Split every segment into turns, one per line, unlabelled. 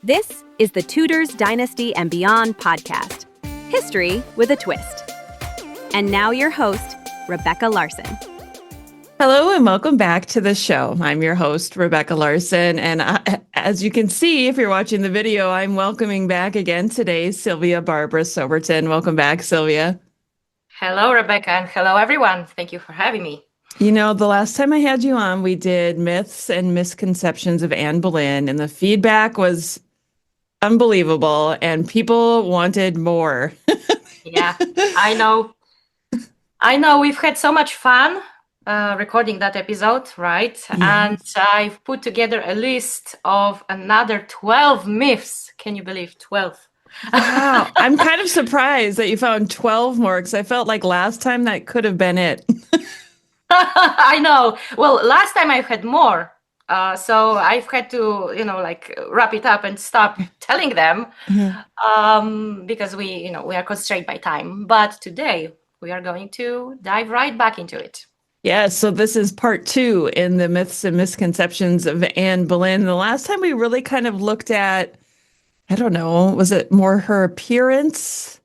This is the Tudors, Dynasty, and Beyond podcast. History with a twist. And now your host, Rebecca Larson.
Hello and welcome back to the show. I'm your host, Rebecca Larson. And as you can see, if you're watching the video, I'm welcoming back again today Sylvia Barbara Soberton. Welcome back, Sylvia.
Hello, Rebecca, and hello, everyone. Thank you for having me.
You know, the last time I had you on, we did Myths and Misconceptions of Anne Boleyn, and the feedback was unbelievable, and people wanted more.
Yeah, I know. We've had so much fun recording that episode, right? Yes. And I've put together a list of another 12 myths. Can you believe 12?
Wow. I'm kind of surprised that you found 12 more, because I felt like last time that could have been it.
I know. Well, last time I've had more. So I've had to, wrap it up and stop telling them because we are constrained by time. But today we are going to dive right back into it.
Yeah, so this is part 2 in the Myths and Misconceptions of Anne Boleyn. The last time we really kind of looked at, I don't know, was it more her appearance?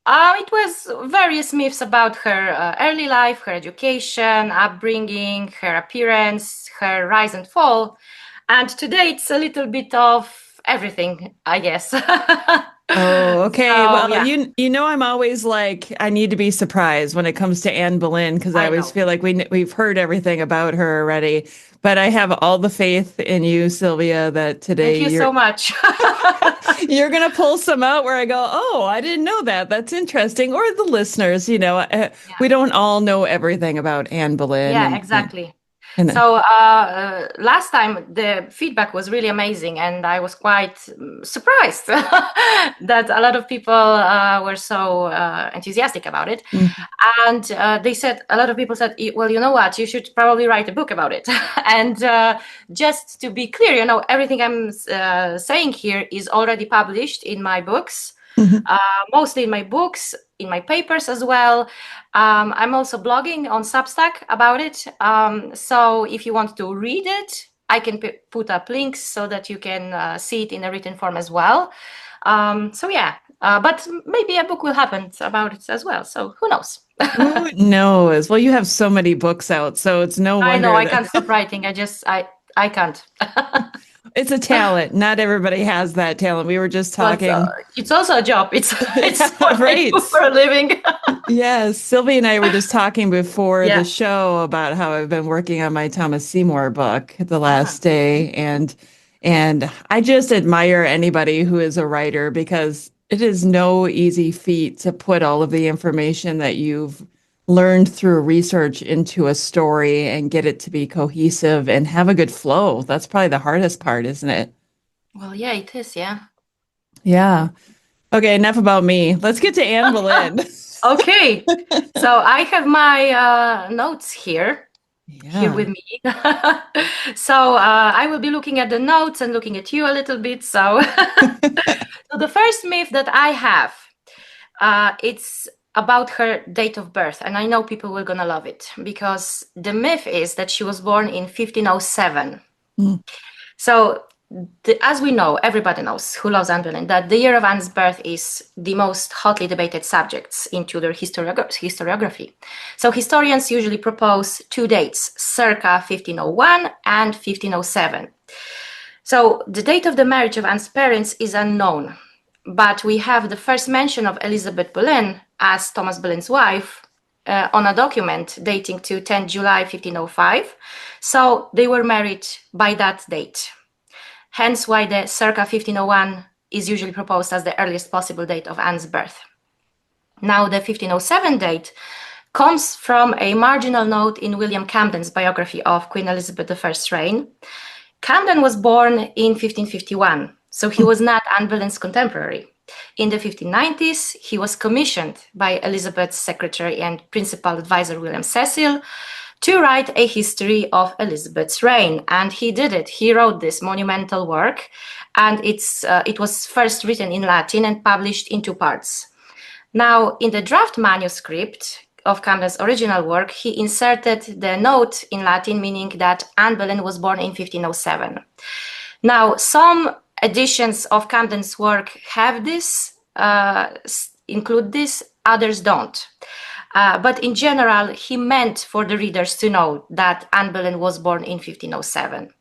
It was various myths about her early life, her education, upbringing, her appearance, her rise and fall. And today it's a little bit of everything, I guess.
Oh, okay.
So,
well,
yeah.
you know, I'm always like, I need to be surprised when it comes to Anne Boleyn, because I always feel like we've heard everything about her already. But I have all the faith in you, Sylvia, that today
Thank you so much.
You're going to pull some out where I go, oh, I didn't know that. That's interesting. Or the listeners, we don't all know everything about Anne Boleyn.
Yeah, exactly. So last time the feedback was really amazing, and I was quite surprised that a lot of people were so enthusiastic about it. Mm-hmm. And a lot of people said, well, you know what, you should probably write a book about it. And just to be clear, everything I'm saying here is already published in my books. Mm-hmm. Mostly in my books, in my papers as well. I'm also blogging on Substack about it. So if you want to read it, I can put up links so that you can see it in a written form as well. But maybe a book will happen about it as well. So who knows?
Who knows? Well, you have so many books out, so it's no wonder.
I know, I can't stop writing. I can't.
It's a talent. Not everybody has that talent. We were just talking.
It's also a job. It's
right.
For a living.
Yes. Sylvia and I were just talking before the show about how I've been working on my Thomas Seymour book the last day. And I just admire anybody who is a writer, because it is no easy feat to put all of the information that you've learned through research into a story and get it to be cohesive and have a good flow. That's probably the hardest part, isn't it?
Well, yeah, it is. Yeah.
Yeah. Okay. Enough about me. Let's get to Anne Boleyn.
Okay. So I have my notes here with me. So I will be looking at the notes and looking at you a little bit. So, so the first myth that I have, it's about her date of birth. And I know people were going to love it, because the myth is that she was born in 1507. So as we know, everybody knows who loves Anne Boleyn, that the year of Anne's birth is the most hotly debated subjects in Tudor historiography. So historians usually propose 2 dates, circa 1501 and 1507. So the date of the marriage of Anne's parents is unknown, but we have the first mention of Elizabeth Boleyn as Thomas Boleyn's wife on a document dating to 10 July 1505. So they were married by that date. Hence why the circa 1501 is usually proposed as the earliest possible date of Anne's birth. Now, the 1507 date comes from a marginal note in William Camden's biography of Queen Elizabeth I's reign. Camden was born in 1551, so he was not Anne Boleyn's contemporary. In the 1590s, he was commissioned by Elizabeth's secretary and principal advisor William Cecil to write a history of Elizabeth's reign, and he did it. He wrote this monumental work, and it was first written in Latin and published in 2 parts. Now, in the draft manuscript of Camden's original work, he inserted the note in Latin, meaning that Anne Boleyn was born in 1507. Now, some editions of Camden's work have this, include this, others don't. But in general, he meant for the readers to know that Anne Boleyn was born in 1507.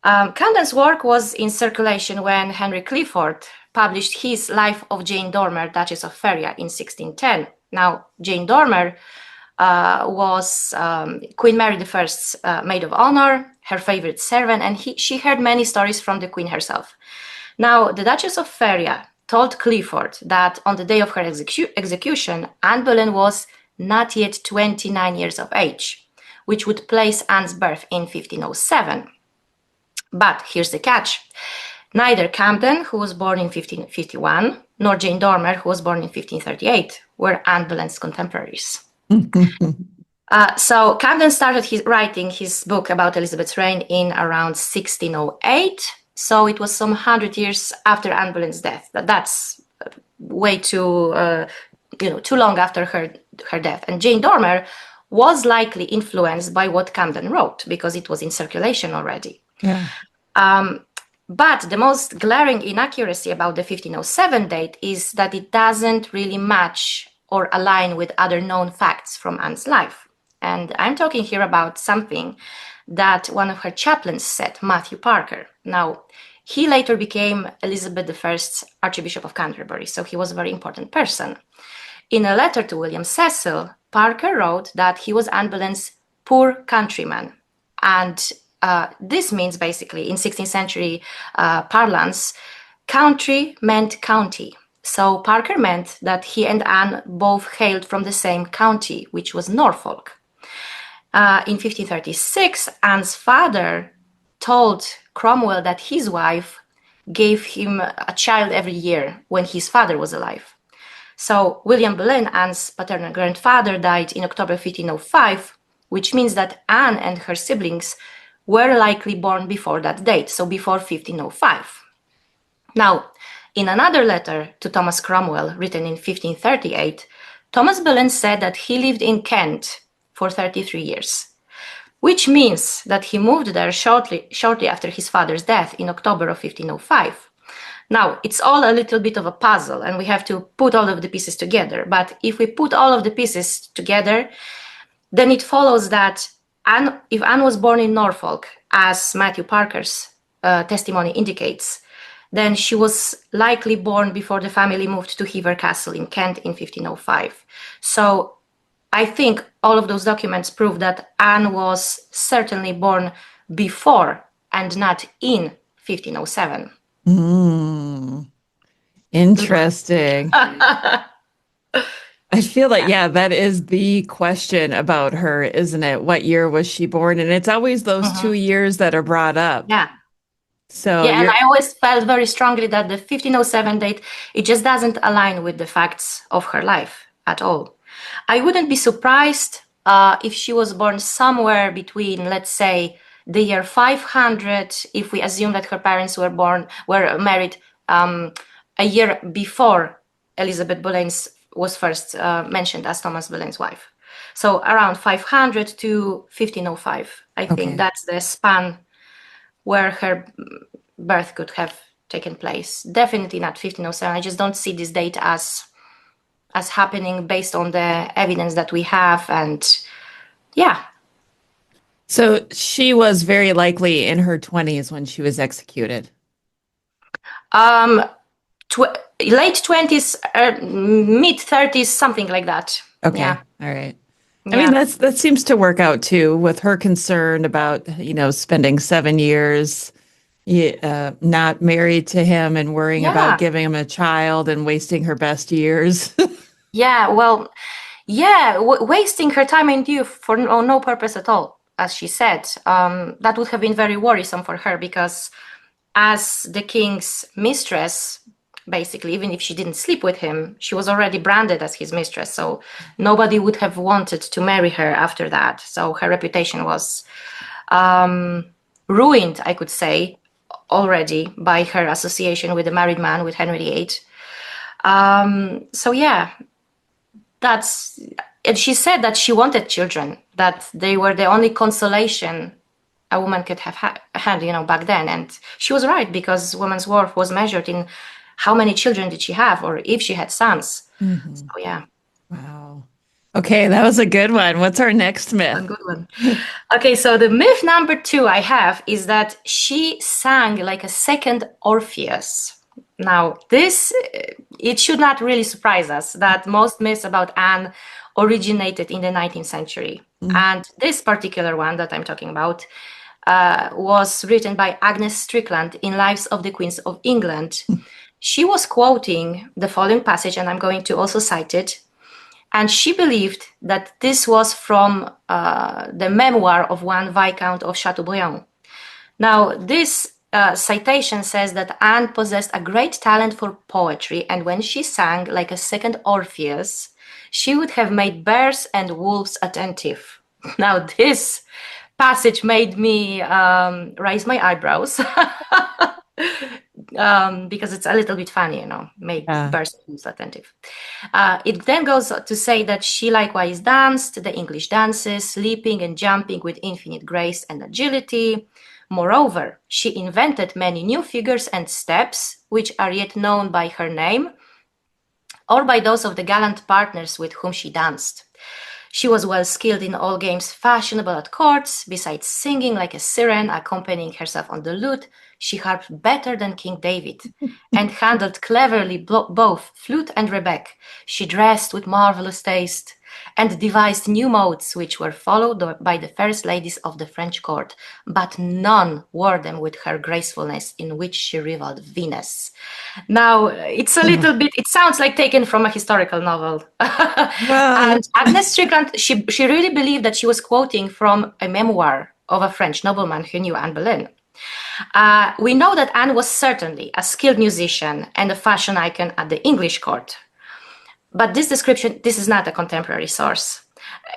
Camden's work was in circulation when Henry Clifford published his Life of Jane Dormer, Duchess of Feria, in 1610. Now, Jane Dormer was Queen Mary I's maid of honor, her favorite servant, and she heard many stories from the Queen herself. Now, the Duchess of Feria told Clifford that on the day of her execution, Anne Boleyn was not yet 29 years of age, which would place Anne's birth in 1507. But here's the catch. Neither Camden, who was born in 1551, nor Jane Dormer, who was born in 1538, were Anne Boleyn's contemporaries. So Camden started writing his book about Elizabeth's reign in around 1608. So it was some 100 years after Anne Boleyn's death. That's way too long after her death. And Jane Dormer was likely influenced by what Camden wrote because it was in circulation already.
Yeah.
But the most glaring inaccuracy about the 1507 date is that it doesn't really match or align with other known facts from Anne's life. And I'm talking here about something that one of her chaplains said, Matthew Parker. Now, he later became Elizabeth I's Archbishop of Canterbury, so he was a very important person. In a letter to William Cecil, Parker wrote that he was Anne Boleyn's poor countryman. And this means basically, in 16th century parlance, country meant county. So Parker meant that he and Anne both hailed from the same county, which was Norfolk. In 1536, Anne's father told Cromwell that his wife gave him a child every year when his father was alive. So William Boleyn, Anne's paternal grandfather, died in October 1505, which means that Anne and her siblings were likely born before that date, so before 1505. Now, in another letter to Thomas Cromwell, written in 1538, Thomas Boleyn said that he lived in Kent for 33 years, which means that he moved there shortly after his father's death in October of 1505. Now, it's all a little bit of a puzzle, and we have to put all of the pieces together. But if we put all of the pieces together, then it follows that if Anne was born in Norfolk, as Matthew Parker's testimony indicates, then she was likely born before the family moved to Hever Castle in Kent in 1505. So I think all of those documents prove that Anne was certainly born before and not in 1507.
Interesting. I feel like, yeah, that is the question about her, isn't it? What year was she born? And it's always those 2 years that are brought up.
Yeah.
So
yeah, and I always felt very strongly that the 1507 date, it just doesn't align with the facts of her life at all. I wouldn't be surprised if she was born somewhere between, let's say, the year 500, if we assume that her parents were married a year before Elizabeth Boleyn was first mentioned as Thomas Boleyn's wife. So around 500 to 1505. I think that's the span where her birth could have taken place. Definitely not 1507. I just don't see this date as happening based on the evidence that we have. And yeah.
So she was very likely in her 20s when she was executed.
Late 20s, mid 30s, something like that.
Okay.
Yeah.
All right. I mean, that seems to work out too, with her concern about, spending 7 years not married to him and worrying about giving him a child and wasting her best years.
Wasting her time and youth for no purpose at all, as she said. That would have been very worrisome for her because as the king's mistress, basically, even if she didn't sleep with him, she was already branded as his mistress. So nobody would have wanted to marry her after that. So her reputation was ruined, I could say, already by her association with a married man, with Henry VIII. And she said that she wanted children, that they were the only consolation a woman could have had, back then. And she was right, because woman's worth was measured in how many children did she have, or if she had sons.
Mm-hmm.
So, yeah.
Wow. Okay, that was a good one. What's our next myth?
A good one. Okay, so the myth number 2 I have is that she sang like a second Orpheus. Now, it should not really surprise us that most myths about Anne originated in the 19th century.
Mm.
And this particular one that I'm talking about was written by Agnes Strickland in Lives of the Queens of England. She was quoting the following passage, and I'm going to also cite it. And she believed that this was from the memoir of one Viscount of Chateaubriand. Now, this citation says that Anne possessed a great talent for poetry, and when she sang like a second Orpheus, she would have made bears and wolves attentive. Now, this passage made me raise my eyebrows. Because it's a little bit funny, make bears and wolves attentive. It then goes to say that she likewise danced the English dances, leaping and jumping with infinite grace and agility. Moreover, she invented many new figures and steps, which are yet known by her name or by those of the gallant partners with whom she danced. She was well skilled in all games fashionable at courts. Besides singing like a siren, accompanying herself on the lute, she harped better than King David and handled cleverly both flute and rebec. She dressed with marvelous taste and devised new modes which were followed by the first ladies of the French court, but none wore them with her gracefulness in which she rivaled Venus. Now, it's a little bit, it sounds like taken from a historical novel. And Agnes Strickland, she really believed that she was quoting from a memoir of a French nobleman who knew Anne Boleyn. We know that Anne was certainly a skilled musician and a fashion icon at the English court. But this description, this is not a contemporary source.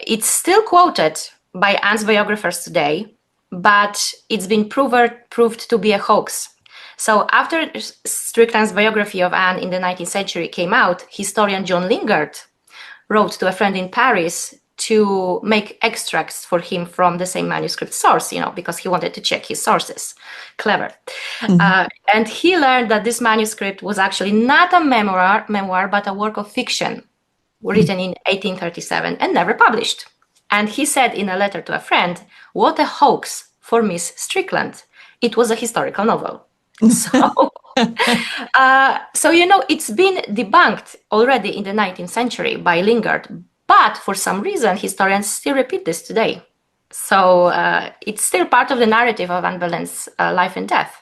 It's still quoted by Anne's biographers today, but it's been proved to be a hoax. So after Strickland's biography of Anne in the 19th century came out, historian John Lingard wrote to a friend in Paris to make extracts for him from the same manuscript source, because he wanted to check his sources. Clever. Mm-hmm. And he learned that this manuscript was actually not a memoir, but a work of fiction written in 1837 and never published. And he said in a letter to a friend, "What a hoax for Miss Strickland. It was a historical novel." So, it's been debunked already in the 19th century by Lingard. But for some reason, historians still repeat this today. So it's still part of the narrative of Anne Boleyn's life and death.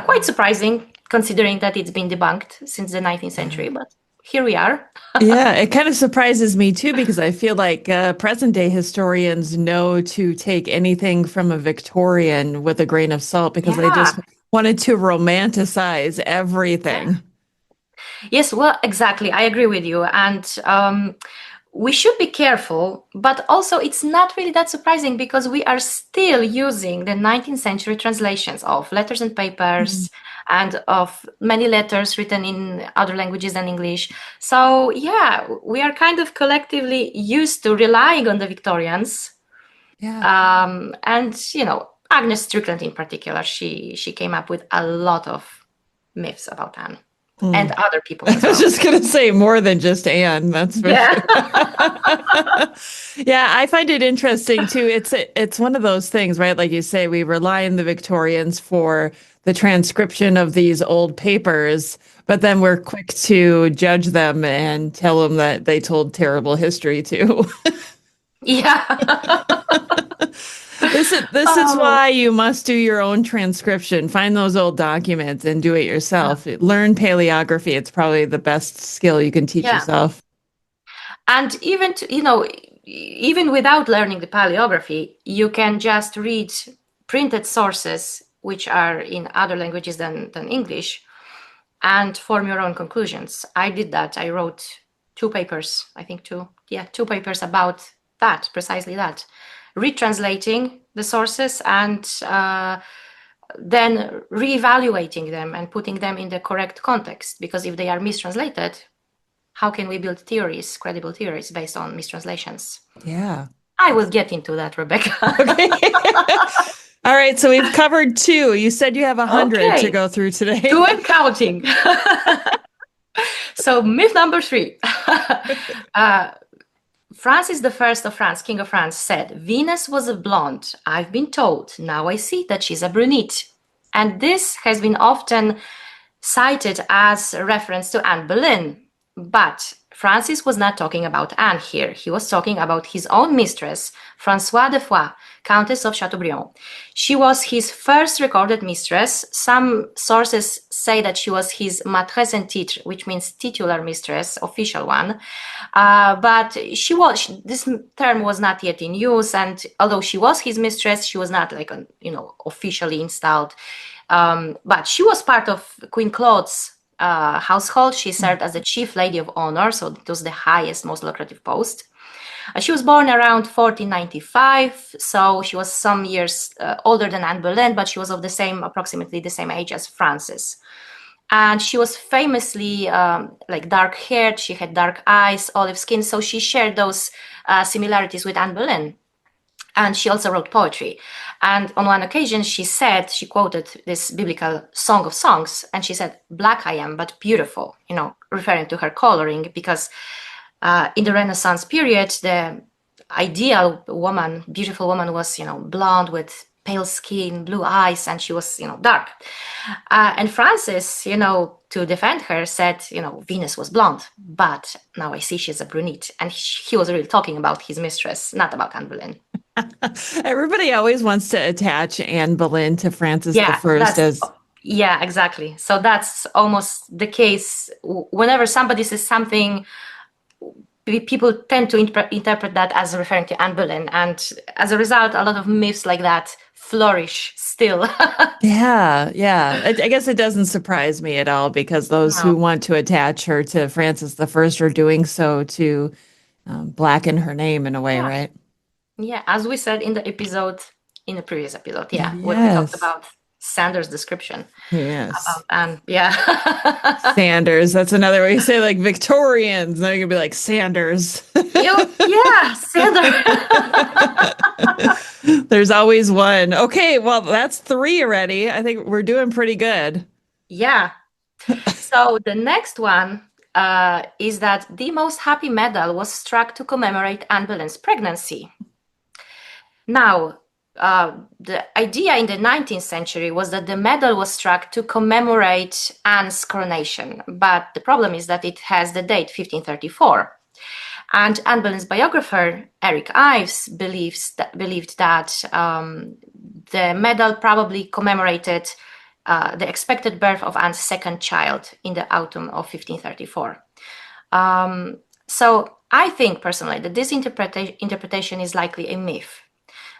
Quite surprising, considering that it's been debunked since the 19th century, but here we are.
Yeah, it kind of surprises me too, because I feel like present-day historians know to take anything from a Victorian with a grain of salt, because they just wanted to romanticize everything.
Yes, well, exactly. I agree with you. And we should be careful, but also it's not really that surprising, because we are still using the 19th century translations of letters and papers and of many letters written in other languages than English. So yeah, we are kind of collectively used to relying on the Victorians. Yeah. And Agnes Strickland in particular, she came up with a lot of myths about Anne. And other people as well.
I was just going to say more than just Anne. That's for sure. Yeah, I find it interesting too. It's one of those things, right? Like you say, we rely on the Victorians for the transcription of these old papers, but then we're quick to judge them and tell them that they told terrible history too.
Yeah.
This is why you must do your own transcription. Find those old documents and do it yourself. Yeah. Learn paleography. It's probably the best skill you can teach yourself.
And even even without learning the paleography, you can just read printed sources which are in other languages than English and form your own conclusions. I did that. I wrote 2 papers, I think 2 papers about that, precisely that. Retranslating the sources and then reevaluating them and putting them in the correct context. Because if they are mistranslated, how can we build theories, credible theories based on mistranslations?
Yeah.
I will get into that, Rebecca.
Okay. All right, so we've covered 2. You said you have 100 to
Okay.
go through today.
2 and counting. So myth number 3. Francis I of France, King of France, said, Venus was a blonde. I've been told. Now I see that she's a brunette. And this has been often cited as a reference to Anne Boleyn. But Francis was not talking about Anne here. He was talking about his own mistress, Françoise de Foix, Countess of Chateaubriand. She was his first recorded mistress. Some sources say that she was his maîtresse en titre, which means titular mistress, official one. But this term was not yet in use, and although she was his mistress, she was not like officially installed. But she was part of Queen Claude's household. She served as the chief lady of honor, so it was the highest, most lucrative post. She was born around 1495, so she was some years older than Anne Boleyn, but she was of approximately the same age as Francis. And she was famously dark-haired. She had dark eyes, olive skin, so she shared those similarities with Anne Boleyn. And she also wrote poetry. And on one occasion, she quoted this biblical Song of Songs, and she said, "Black I am, but beautiful," referring to her coloring, because in the Renaissance period, the ideal woman, beautiful woman, was, blonde with pale skin, blue eyes, and she was, dark. And Francis, to defend her, said, Venus was blonde, but now I see she's a brunette. And he was really talking about his mistress, not about Anne Boleyn.
Everybody always wants to attach Anne Boleyn to Francis I.
Yeah, exactly. So that's almost the case. Whenever somebody says something, people tend to interpret that as referring to Anne Boleyn. And as a result, a lot of myths like that flourish still.
Yeah. I guess it doesn't surprise me at all, because those who want to attach her to Francis I are doing so to blacken her name in a way, right?
Yeah, as we said in the previous episode,
yes.
What we talked about Sanders' description.
Yes.
Sanders,
that's another way you say, like, Victorians. Now you can be like Sanders.
Sanders.
There's always one. Okay, well, that's 3 already. I think we're doing pretty good.
Yeah. So the next one is that the Moost Happi medal was struck to commemorate Anne Boleyn's pregnancy. Now, the idea in the 19th century was that the medal was struck to commemorate Anne's coronation. But the problem is that it has the date 1534. And Anne Boleyn's biographer, Eric Ives, believed that the medal probably commemorated the expected birth of Anne's second child in the autumn of 1534. So I think personally that this interpretation is likely a myth,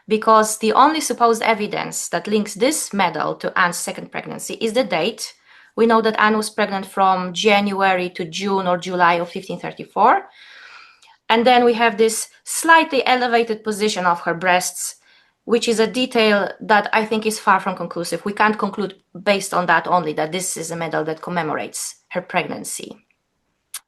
because the only supposed evidence that links this medal to Anne's second pregnancy is the date. We know that Anne was pregnant from January to June or July of 1534. And then we have this slightly elevated position of her breasts, which is a detail that I think is far from conclusive. We can't conclude based on that only that this is a medal that commemorates her pregnancy.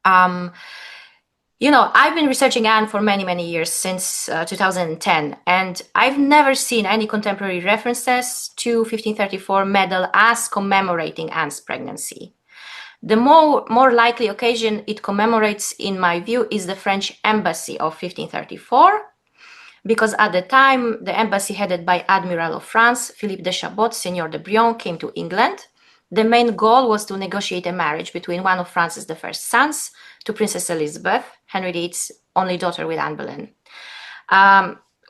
I've been researching Anne for many, many years, since 2010, and I've never seen any contemporary references to 1534 medal as commemorating Anne's pregnancy. The more likely occasion it commemorates, in my view, is the French embassy of 1534, because at the time, the embassy headed by Admiral of France, Philippe de Chabot, Seigneur de Brion, came to England. The main goal was to negotiate a marriage between one of Francis I's sons to Princess Elizabeth, Henry VIII's only daughter with Anne Boleyn.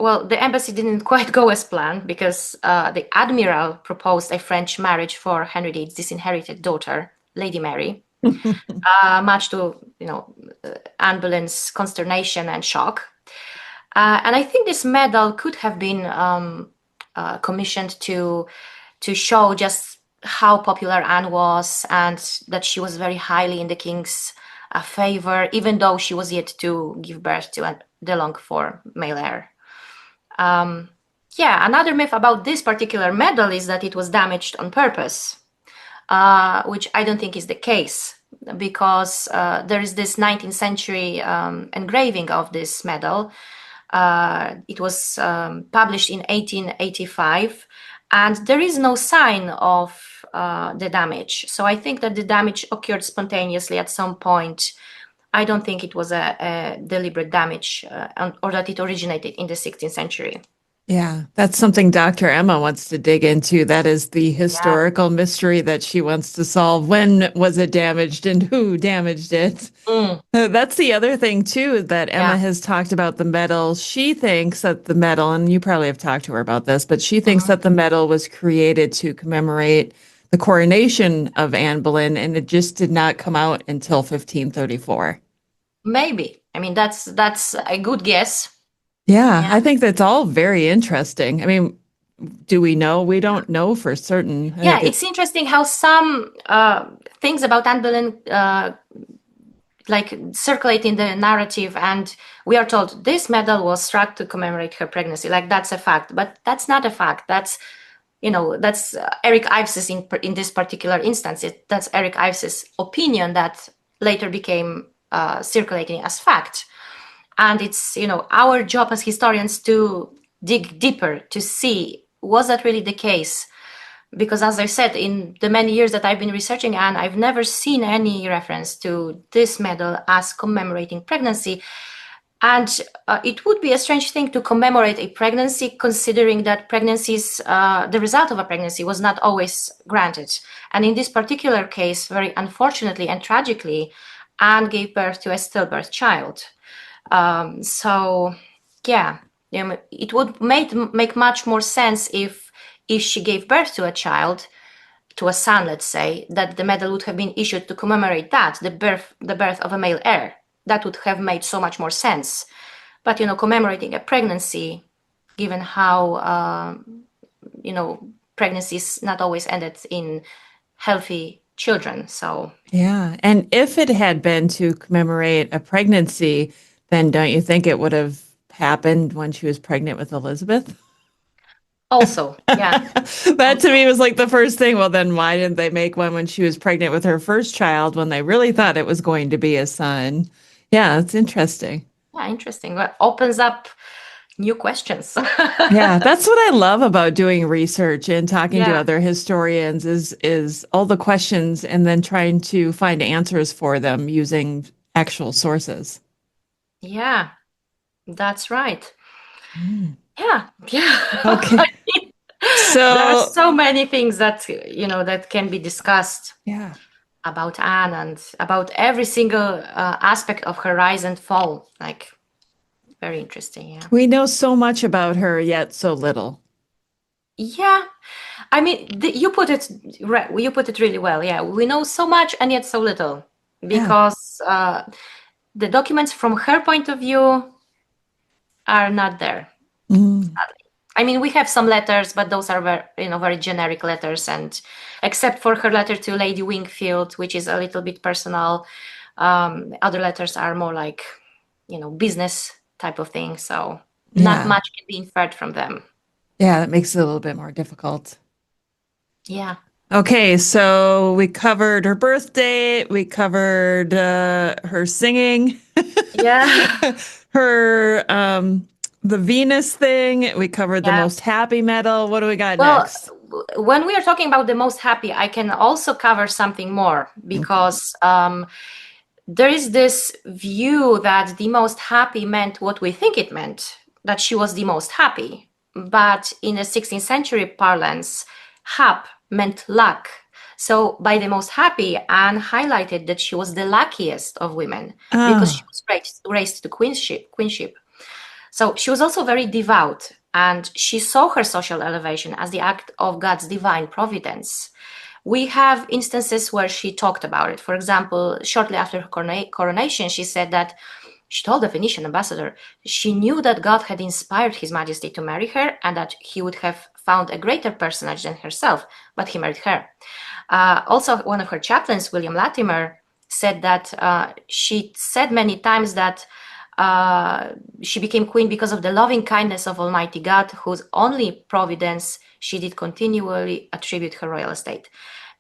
Well, the embassy didn't quite go as planned, because the Admiral proposed a French marriage for Henry VIII's disinherited daughter, Lady Mary, much to Anne Boleyn's consternation and shock. And I think this medal could have been commissioned to show just how popular Anne was, and that she was very highly in the king's favor, even though she was yet to give birth to the longed-for male heir. Another myth about this particular medal is that it was damaged on purpose, which I don't think is the case, because there is this 19th century engraving of this medal, It was published in 1885, and there is no sign of the damage. So I think that the damage occurred spontaneously at some point. I don't think it was a deliberate damage or that it originated in the 16th century.
Yeah, that's something Dr. Emma wants to dig into. That is the historical mystery that she wants to solve. When was it damaged and who damaged it? That's the other thing, too, that Emma has talked about the medal. She thinks that the medal, and you probably have talked to her about this, but she thinks that the medal was created to commemorate the coronation of Anne Boleyn, and it just did not come out until 1534.
Maybe. I mean, that's a good guess.
Yeah, I think that's all very interesting. I mean, do we know? We don't know for certain.
Yeah, it's interesting how some things about Anne Boleyn like circulate in the narrative, and we are told this medal was struck to commemorate her pregnancy. Like that's a fact, but that's not a fact. That's that's Eric Ives's in this particular instance. That's Eric Ives's opinion that later became circulating as fact. And it's, our job as historians to dig deeper to see, was that really the case? Because as I said, in the many years that I've been researching Anne, I've never seen any reference to this medal as commemorating pregnancy. And it would be a strange thing to commemorate a pregnancy, considering that pregnancies, the result of a pregnancy was not always granted. And in this particular case, very unfortunately and tragically, Anne gave birth to a stillbirth child. It would make much more sense if she gave birth to a child, to a son, let's say, that the medal would have been issued to commemorate that, the birth of a male heir. That would have made so much more sense. But, commemorating a pregnancy, given how, pregnancies not always ended in healthy children. So,
yeah. And if it had been to commemorate a pregnancy, then don't you think it would have happened when she was pregnant with Elizabeth?
Also, yeah.
That to me was like the first thing. Well, then why didn't they make one when she was pregnant with her first child when they really thought it was going to be a son? Yeah, it's interesting.
Yeah, interesting. Well, opens up new questions.
Yeah, that's what I love about doing research and talking to other historians is all the questions and then trying to find answers for them using actual sources.
Yeah, that's right.
Mm.
Yeah.
Okay. So
there are so many things that that can be discussed.
Yeah.
About Anne and about every single aspect of her rise and fall. Like, very interesting. Yeah.
We know so much about her, yet so little.
Yeah. I mean, you put it really well. Yeah. We know so much and yet so little because the documents from her point of view are not there. I mean, we have some letters, but those are very generic letters. And except for her letter to Lady Wingfield, which is a little bit personal, other letters are more like, business type of thing. So not much can be inferred from them.
Yeah, that makes it a little bit more difficult.
Yeah.
Okay, so we covered her birth date. We covered her singing.
Yeah.
Her the Venus thing. We covered the Moost Happi medal. What do we got next?
When we are talking about the Moost Happi, I can also cover something more because there is this view that the most happy meant what we think it meant, that she was the most happy. But in a 16th century parlance, hap meant luck. So by the most happy, Anne highlighted that she was the luckiest of women because she was raised to queenship. So she was also very devout, and she saw her social elevation as the act of God's divine providence. We have instances where she talked about it. For example, shortly after her coronation, she said that she told the Venetian ambassador she knew that God had inspired His Majesty to marry her and that he would have found a greater personage than herself, but he married her. Also, one of her chaplains, William Latimer, said that she said many times that she became queen because of the loving kindness of Almighty God, whose only providence she did continually attribute her royal estate.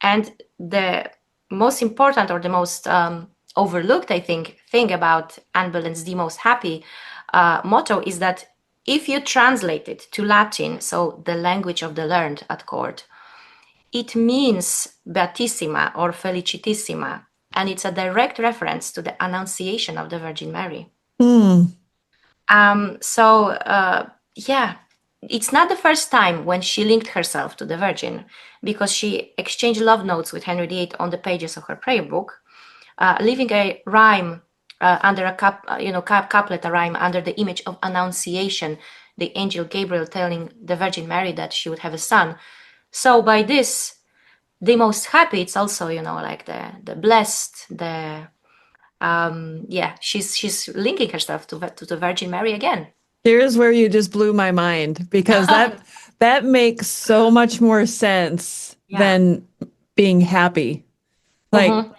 And the most important or the most overlooked, I think, thing about Anne Boleyn's The Most Happy motto is that if you translate it to Latin, so the language of the learned at court, it means Beatissima or Felicitissima, and it's a direct reference to the Annunciation of the Virgin Mary. Yeah, it's not the first time when she linked herself to the Virgin, because she exchanged love notes with Henry VIII on the pages of her prayer book, leaving a rhyme under a couplet, a rhyme under the image of Annunciation, the angel Gabriel telling the Virgin Mary that she would have a son. So by this, the most happy, it's also, like the blessed, she's linking herself to the Virgin Mary again.
Here's where you just blew my mind, because that makes so much more sense than being happy. Like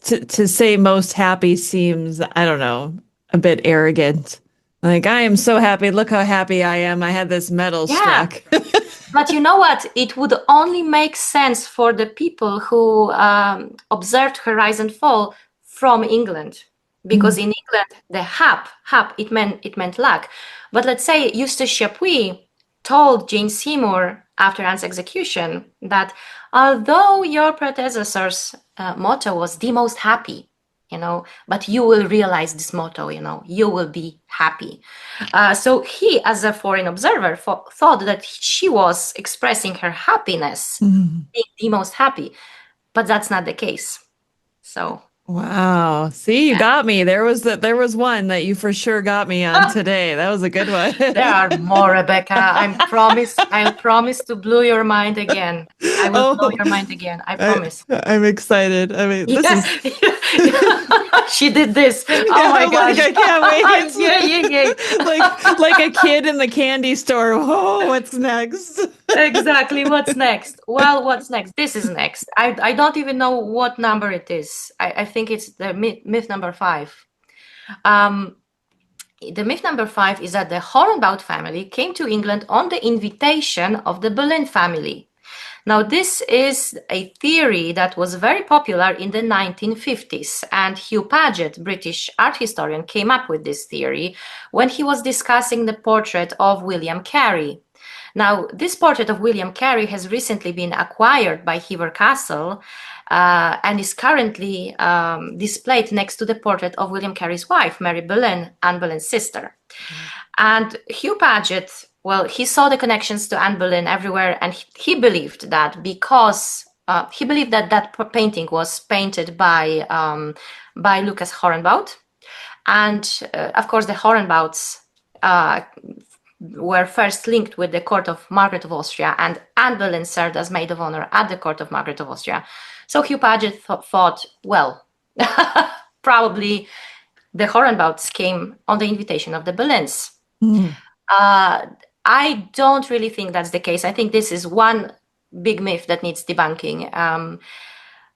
to say most happy seems, I don't know, a bit arrogant. Like, I am so happy. Look how happy I am. I had this medal struck.
But you know what? It would only make sense for the people who observed her rise and fall from England, because in England the hap it meant luck. But let's say Eustace Chapuis told Jane Seymour after Anne's execution that although your predecessor's motto was the most happy, but you will realize this motto, you will be happy. So he, as a foreign observer, thought that she was expressing her happiness, being the most happy, but that's not the case. So.
Wow. See, you got me. There was one that you for sure got me on today. That was a good one.
There are more, Rebecca. I'll promise to blow your mind again. I will blow your mind again. I promise.
I'm excited. I mean, this is
she did this. Oh my gosh.
I can't wait.
Yeah.
Like a kid in the candy store. Whoa, what's next?
Exactly. What's next? Well, what's next? This is next. I don't even know what number it is. I think it's the myth number 5. The myth number 5 is that the Hornbout family came to England on the invitation of the Boleyn family. Now, this is a theory that was very popular in the 1950s, and Hugh Paget, British art historian, came up with this theory when he was discussing the portrait of William Carey. Now, this portrait of William Carey has recently been acquired by Hever Castle and is currently displayed next to the portrait of William Carey's wife, Mary Boleyn, Anne Boleyn's sister. And Hugh Paget, well, he saw the connections to Anne Boleyn everywhere, and he believed that because that painting was painted by Lucas Hornbout, and of course the Hornbouts were first linked with the court of Margaret of Austria, and Anne Boleyn served as maid of honor at the court of Margaret of Austria. So Hugh Paget thought, well, probably the Hornbouts came on the invitation of the Boleyns. I don't really think that's the case. I think this is one big myth that needs debunking.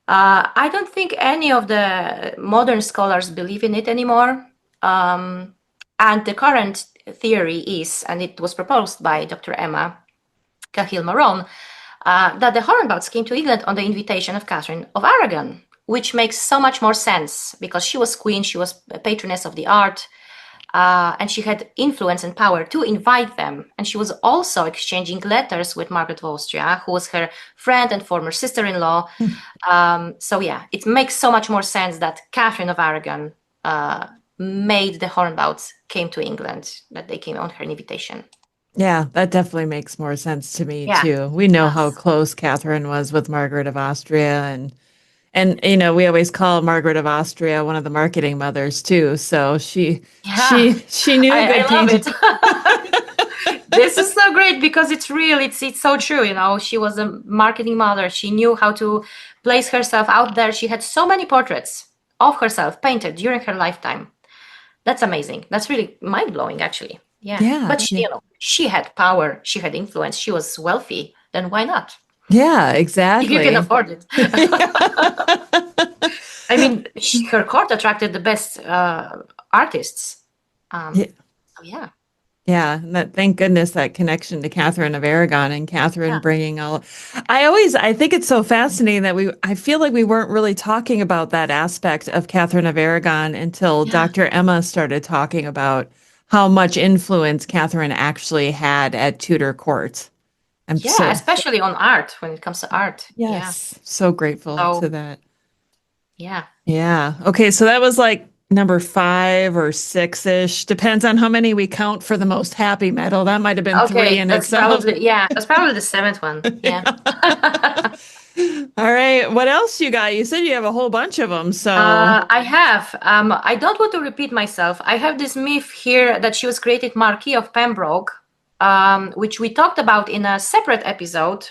I don't think any of the modern scholars believe in it anymore. And the current theory is, and it was proposed by Dr. Emma Cahill-Maron, that the Hornbouts came to England on the invitation of Catherine of Aragon, which makes so much more sense because she was queen, she was a patroness of the art, and she had influence and power to invite them. And she was also exchanging letters with Margaret of Austria, who was her friend and former sister-in-law. So yeah, it makes so much more sense that Catherine of Aragon made the Hornbouts came to England, that they came on her invitation.
Yeah, that definitely makes more sense to me too. We know how close Catherine was with Margaret of Austria, and we always call Margaret of Austria one of the marketing mothers too. So she knew good painting.
This is so great because it's real. It's so true. She was a marketing mother. She knew how to place herself out there. She had so many portraits of herself painted during her lifetime. That's amazing. That's really mind-blowing, actually. Yeah. But she had power. She had influence. She was wealthy. Then why not?
Yeah, exactly.
You can afford it. I mean, her court attracted the best artists.
Yeah, and thank goodness that connection to Catherine of Aragon and Catherine bringing all. I think it's so fascinating that I feel like we weren't really talking about that aspect of Catherine of Aragon until Dr. Emma started talking about how much influence Catherine actually had at Tudor court.
Especially on art, when it comes to art.
Yes, so grateful to that.
Yeah.
Yeah. Okay, so that was like number 5 or 6-ish. Depends on how many we count for the Most Happi medal. That might have been 3 in itself.
That's probably the 7th one. Yeah.
All right. What else you got? You said you have a whole bunch of them. So
I have. I don't want to repeat myself. I have this myth here that she was created Marquis of Pembroke, which we talked about in a separate episode.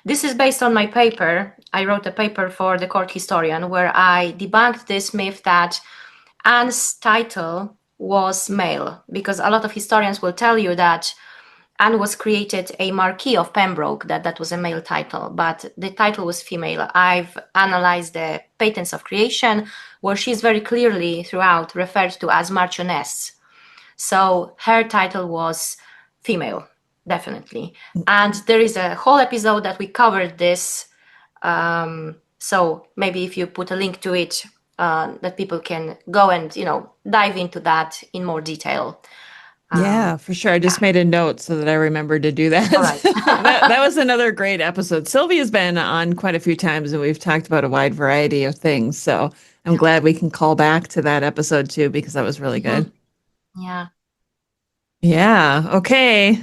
This is based on my paper. I wrote a paper for the court historian where I debunked this myth that Anne's title was male, because a lot of historians will tell you that Anne was created a Marquis of Pembroke, that was a male title, but the title was female. I've analyzed the patents of creation, where she's very clearly throughout referred to as Marchioness. So her title was female, definitely. And there is a whole episode that we covered this. So maybe if you put a link to it, that people can go and, dive into that in more detail.
Yeah, for sure. I just made a note so that I remember to do that.
All right.
that was another great episode. Sylvia's been on quite a few times and we've talked about a wide variety of things. So I'm glad we can call back to that episode too, because that was really good.
Yeah.
Yeah. Okay.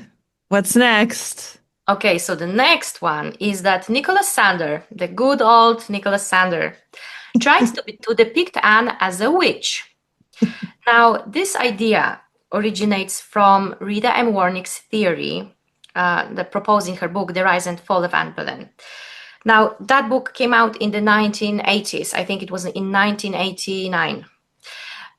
What's next?
Okay, so the next one is that Nicholas Sander, the good old Nicholas Sander, tries to depict Anne as a witch. Now, this idea originates from Rita M. Warnick's theory that proposed in her book, The Rise and Fall of Anne Boleyn. Now, that book came out in the 1980s. I think it was in 1989.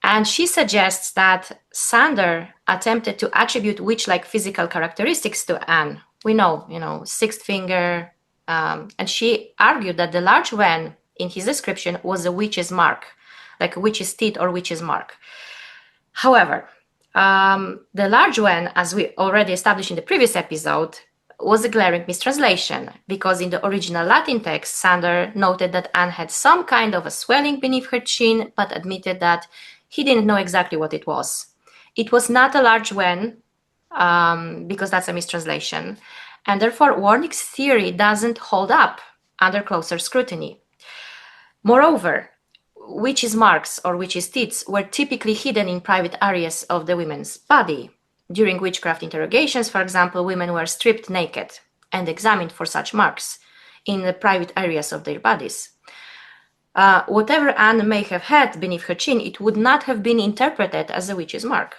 And she suggests that Sander attempted to attribute witch-like physical characteristics to Anne. We know, sixth finger. And she argued that the large wen in his description was a witch's mark, like a witch's teeth or witch's mark. However, the large wen, as we already established in the previous episode, was a glaring mistranslation, because in the original Latin text, Sander noted that Anne had some kind of a swelling beneath her chin, but admitted that he didn't know exactly what it was. It was not a large wen, because that's a mistranslation, and therefore Warnick's theory doesn't hold up under closer scrutiny. Moreover, witches' marks or witches' teeth were typically hidden in private areas of the woman's body. During witchcraft interrogations, for example, women were stripped naked and examined for such marks in the private areas of their bodies. Whatever Anne may have had beneath her chin, it would not have been interpreted as a witch's mark.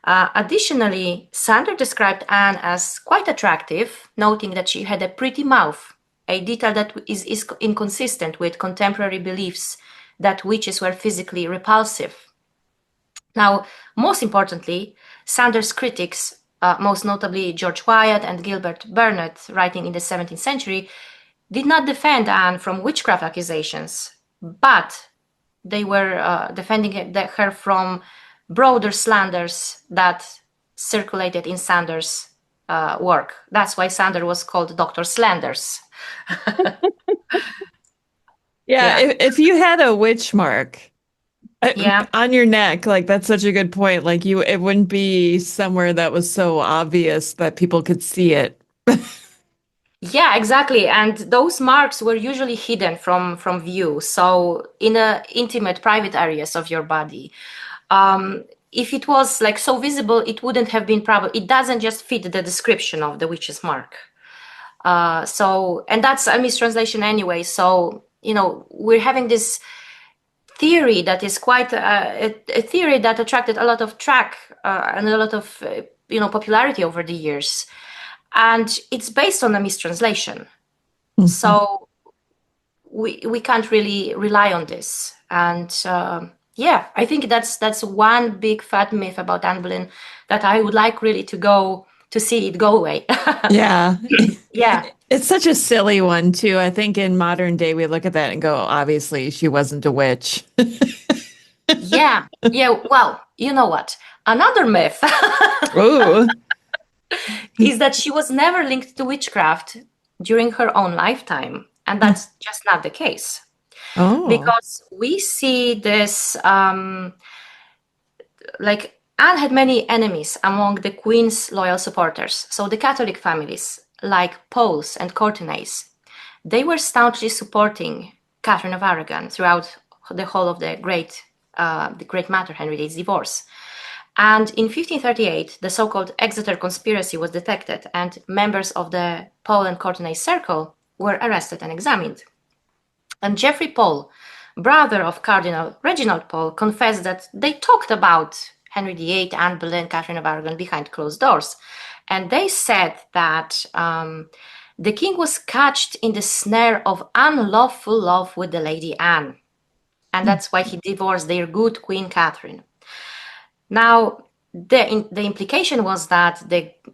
Additionally, Sander described Anne as quite attractive, noting that she had a pretty mouth, a detail that is inconsistent with contemporary beliefs that witches were physically repulsive. Now, most importantly, Sander's critics, most notably George Wyatt and Gilbert Burnet, writing in the 17th century, did not defend Anne from witchcraft accusations, but they were defending her from broader slanders that circulated in Sander's work. That's why Sander was called Dr. Slanders.
If you had a witch mark on your neck, like that's such a good point. Like it wouldn't be somewhere that was so obvious that people could see it.
Yeah, exactly. And those marks were usually hidden from view. So in intimate, private areas of your body. If it was like so visible, it wouldn't have been it doesn't just fit the description of the witch's mark. And that's a mistranslation anyway. So, we're having this theory that is quite a theory that attracted a lot of track and a lot of, popularity over the years. And it's based on a mistranslation. Mm-hmm. So we can't really rely on this. And I think that's one big fat myth about Anne Boleyn that I would like really to see it go away.
Yeah.
Yeah.
It's such a silly one too. I think in modern day we look at that and go, obviously she wasn't a witch.
Yeah. Well, you know what? Another myth
Ooh.
is that she was never linked to witchcraft during her own lifetime. And that's just not the case. Oh. Because we see this, Anne had many enemies among the Queen's loyal supporters. So the Catholic families, like Poles and Courtenays, they were staunchly supporting Catherine of Aragon throughout the whole of the great matter, Henry VIII's divorce. And in 1538, the so-called Exeter conspiracy was detected, and members of the Pole and Courtenay circle were arrested and examined. And Geoffrey Pole, brother of Cardinal Reginald Pole, confessed that they talked about Henry VIII, Anne Boleyn, Catherine of Aragon behind closed doors. And they said that the king was catched in the snare of unlawful love with the Lady Anne. And that's why he divorced their good Queen Catherine. Now, the implication was that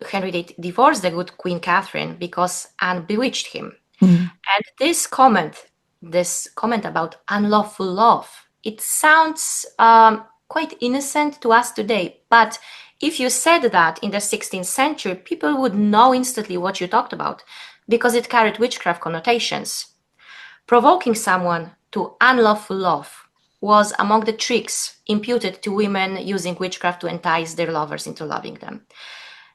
Henry VIII divorced the good Queen Catherine because Anne bewitched him. And this comment about unlawful love, it sounds quite innocent to us today. But if you said that in the 16th century, people would know instantly what you talked about because it carried witchcraft connotations. Provoking someone to unlawful love was among the tricks imputed to women using witchcraft to entice their lovers into loving them.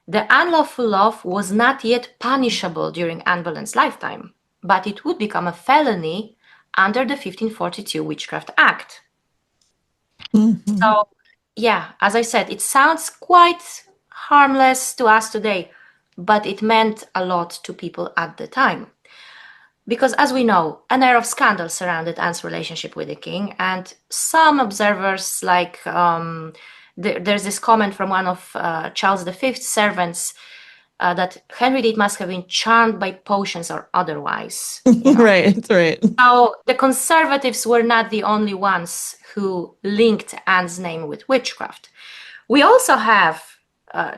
The unlawful love was not yet punishable during Anne Boleyn's lifetime, but it would become a felony under the 1542 Witchcraft Act. So, yeah, as I said, it sounds quite harmless to us today, but it meant a lot to people at the time. Because as we know, an air of scandal surrounded Anne's relationship with the king, and some observers, like there's this comment from one of Charles V's servants that Henry VIII must have been charmed by potions or otherwise.
Right.
So the conservatives were not the only ones who linked Anne's name with witchcraft. We also have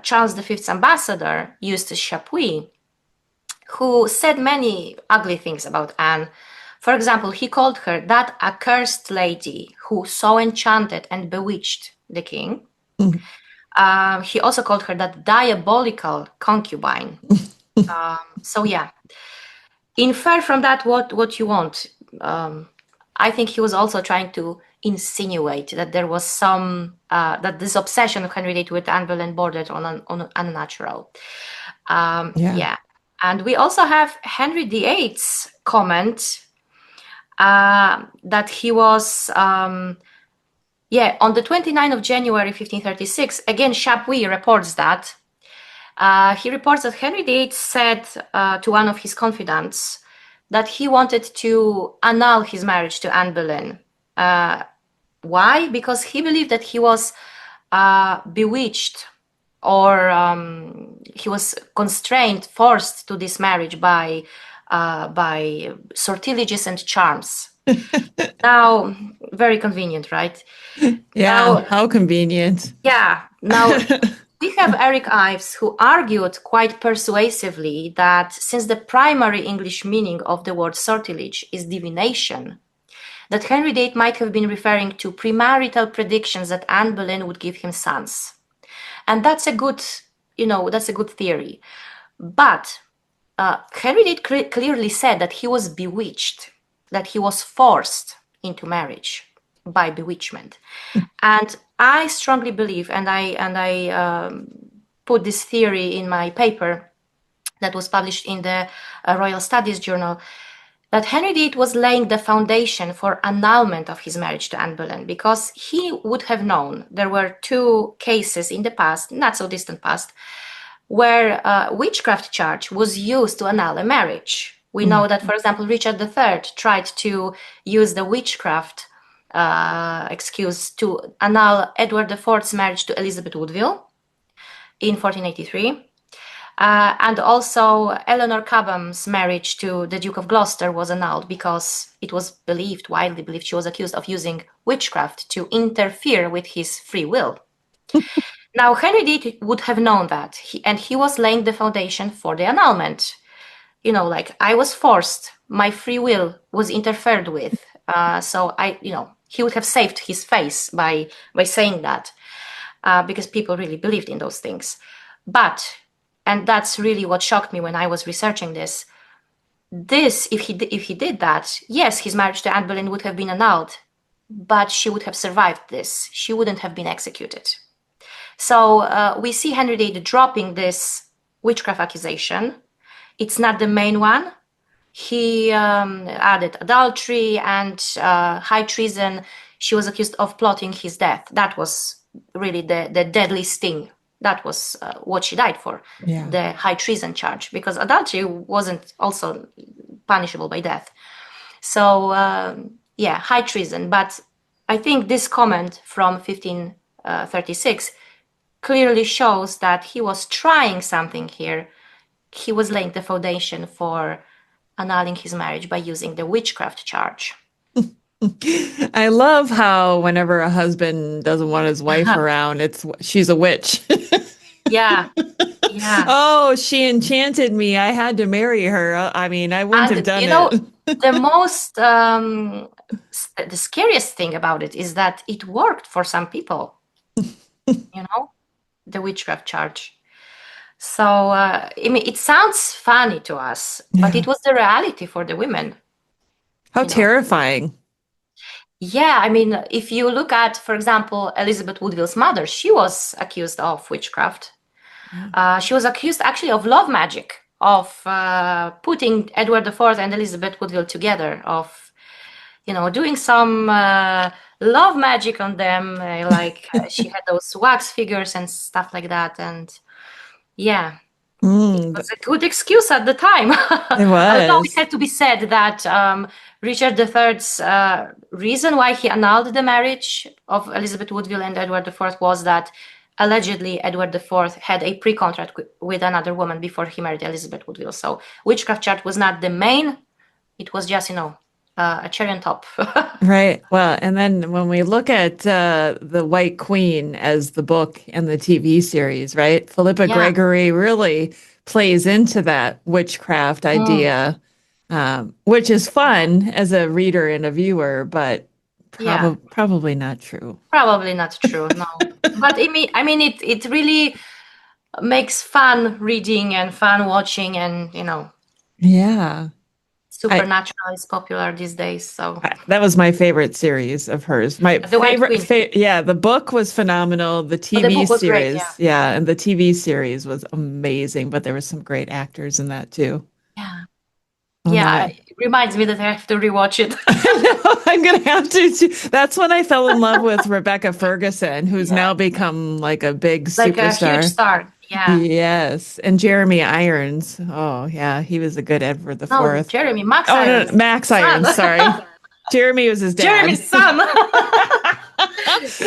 Charles V's ambassador, Eustace Chapuis, who said many ugly things about Anne. For example, he called her that accursed lady who so enchanted and bewitched the king. He also called her that diabolical concubine. So yeah, infer from that what you want. I think he was also trying to insinuate that there was some that this obsession of Henry VIII with Anne Boleyn bordered on unnatural. Yeah. And we also have Henry VIII's comment that he was, on the 29th of January, 1536, again, Chapuis reports that. He reports that Henry VIII said to one of his confidants that he wanted to annul his marriage to Anne Boleyn. Why? Because he believed that he was bewitched, or he was forced to this marriage by sortileges and charms. Now, very convenient, right?
Yeah, now, how convenient.
Yeah. Now, we have Eric Ives, who argued quite persuasively that since the primary English meaning of the word sortilege is divination, that Henry VIII might have been referring to premarital predictions that Anne Boleyn would give him sons. And that's a good theory. But Henry VIII clearly said that he was bewitched, that he was forced into marriage by bewitchment. And I strongly believe, and I put this theory in my paper that was published in the Royal Studies Journal, that Henry VIII was laying the foundation for annulment of his marriage to Anne Boleyn, because he would have known there were two cases in the past, not so distant past, where witchcraft charge was used to annul a marriage. We know that, for example, Richard III tried to use the witchcraft excuse to annul Edward IV's marriage to Elizabeth Woodville in 1483. And also Eleanor Cobham's marriage to the Duke of Gloucester was annulled because it was widely believed, she was accused of using witchcraft to interfere with his free will. Now, Henry VIII would have known that, and he was laying the foundation for the annulment. I was forced, my free will was interfered with. So he would have saved his face by saying that, because people really believed in those things. But, and that's really what shocked me when I was researching this, if he did that, yes, his marriage to Anne Boleyn would have been annulled, but she would have survived this. She wouldn't have been executed. So we see Henry VIII dropping this witchcraft accusation. It's not the main one. He added adultery and high treason. She was accused of plotting his death. That was really the deadly sting. That was what she died for, the high treason charge, because adultery wasn't also punishable by death. So, high treason. But I think this comment from 1536 clearly shows that he was trying something here. He was laying the foundation for annulling his marriage by using the witchcraft charge.
I love how whenever a husband doesn't want his wife around, she's a witch.
Yeah.
Oh, she enchanted me. I had to marry her. I mean, I wouldn't have done it.
The most, the scariest thing about it is that it worked for some people, the witchcraft charge. So, I mean, it sounds funny to us, but it was the reality for the women.
How terrifying.
Yeah, I mean, if you look at, for example, Elizabeth Woodville's mother, she was accused of witchcraft. She was accused actually of love magic, of putting Edward IV and Elizabeth Woodville together, of, doing some love magic on them. Like she had those wax figures and stuff like that. And yeah, it was a good excuse at the time.
It was.
Although it had to be said that Richard III's reason why he annulled the marriage of Elizabeth Woodville and Edward IV was that allegedly Edward IV had a pre-contract with another woman before he married Elizabeth Woodville. So witchcraft charge was not the main. It was just, a cherry on top.
Right. Well, and then when we look at The White Queen as the book and the TV series, right? Philippa Gregory really plays into that witchcraft idea, which is fun as a reader and a viewer, but probably not true.
Probably not true, no. But I mean, it really makes fun reading and fun watching, and
Yeah.
Supernatural is popular these days, so
that was my favorite series of hers. My the book was phenomenal. The TV series,
great,
and the TV series was amazing. But there were some great actors in that too.
Yeah, it reminds me that I have to rewatch it.
I know, I'm gonna have to too. That's when I fell in love with Rebecca Ferguson, who's now become like a big superstar.
A huge star. Yeah.
Yes, and Jeremy Irons. Oh, yeah, he was a good Edward IV.
No, Jeremy, Max Irons.
No, Max Irons. Sorry, Jeremy was his dad.
Jeremy's son.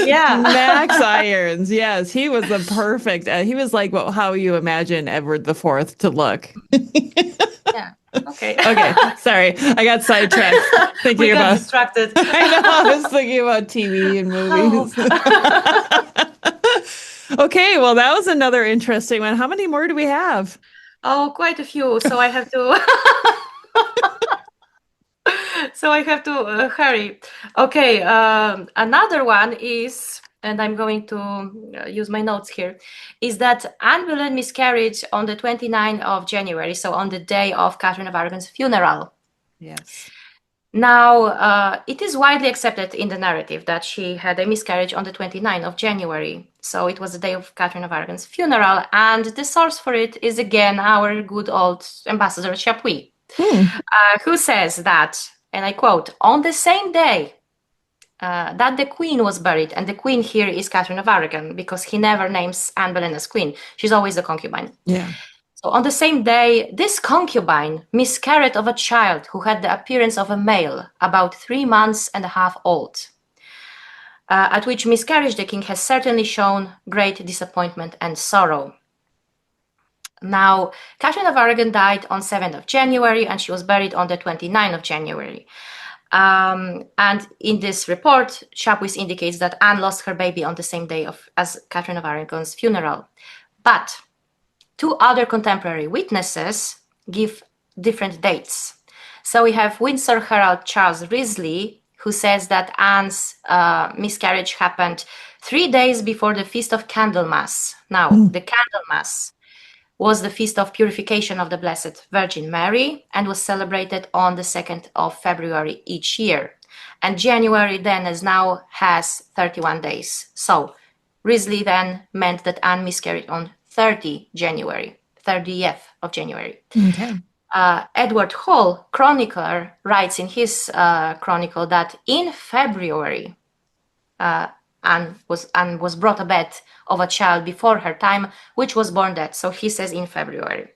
Yeah,
Max Irons. Yes, he was the perfect. He was like how you imagine Edward IV to look.
Yeah. Okay.
Okay. Sorry, I got sidetracked thinking about.
Distracted.
I know. I was thinking about TV and movies. Okay, well, that was another interesting one. How many more do we have?
Oh, quite a few. So I have to. Hurry. Okay. Another one is, and I'm going to use my notes here, is that Anne Boleyn miscarried on the 29th of January, so on the day of Catherine of Aragon's funeral.
Yes.
Now, it is widely accepted in the narrative that she had a miscarriage on the 29th of January. So it was the day of Catherine of Aragon's funeral. And the source for it is, again, our good old Ambassador Chapuis, who says that, and I quote, on the same day that the queen was buried, and the queen here is Catherine of Aragon, because he never names Anne Boleyn as queen. She's always a concubine.
Yeah.
So on the same day, this concubine miscarried of a child who had the appearance of a male, about 3 months and a half old, at which miscarriage the king has certainly shown great disappointment and sorrow. Now, Catherine of Aragon died on 7th of January, and she was buried on the 29th of January. And in this report, Chapuis indicates that Anne lost her baby on the same day as Catherine of Aragon's funeral. But 2 other contemporary witnesses give different dates. So we have Windsor Herald Charles Risley, who says that Anne's miscarriage happened 3 days before the Feast of Candlemas. Now, the Candlemas was the Feast of Purification of the Blessed Virgin Mary and was celebrated on the 2nd of February each year. And January then, as now, has 31 days. So Risley then meant that Anne miscarried on 30th of January.
Okay.
Edward Hall, chronicler, writes in his chronicle that in February, Anne was brought to bed of a child before her time, which was born dead. So he says in February.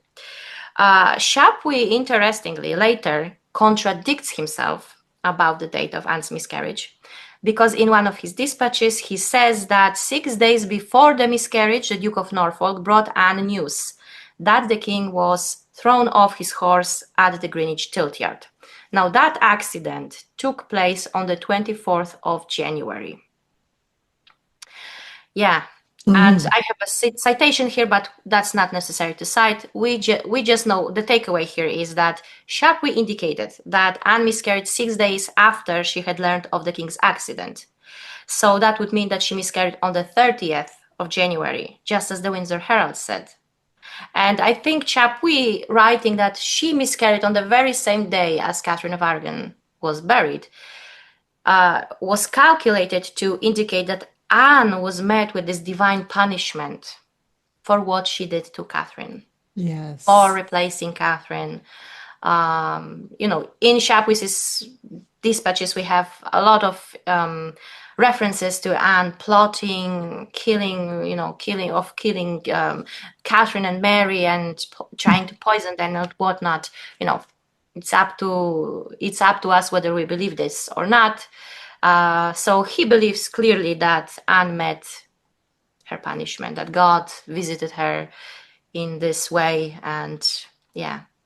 Chapuis, interestingly, later contradicts himself about the date of Anne's miscarriage, because in one of his dispatches, he says that 6 days before the miscarriage, the Duke of Norfolk brought Anne news that the king was thrown off his horse at the Greenwich tilt yard. Now, that accident took place on the 24th of January. Yeah. And I have a citation here, but that's not necessary to cite. We just know the takeaway here is that Chapuis indicated that Anne miscarried 6 days after she had learned of the king's accident. So that would mean that she miscarried on the 30th of January, just as the Windsor Herald said. And I think Chapuis, writing that she miscarried on the very same day as Catherine of Aragon was buried, was calculated to indicate that Anne was met with this divine punishment for what she did to Catherine.
Yes.
For replacing Catherine. In Chapuis's dispatches, we have a lot of references to Anne plotting, killing Catherine and Mary, and trying to poison them and whatnot. It's up to us whether we believe this or not. So he believes clearly that Anne met her punishment, that God visited her in this way, and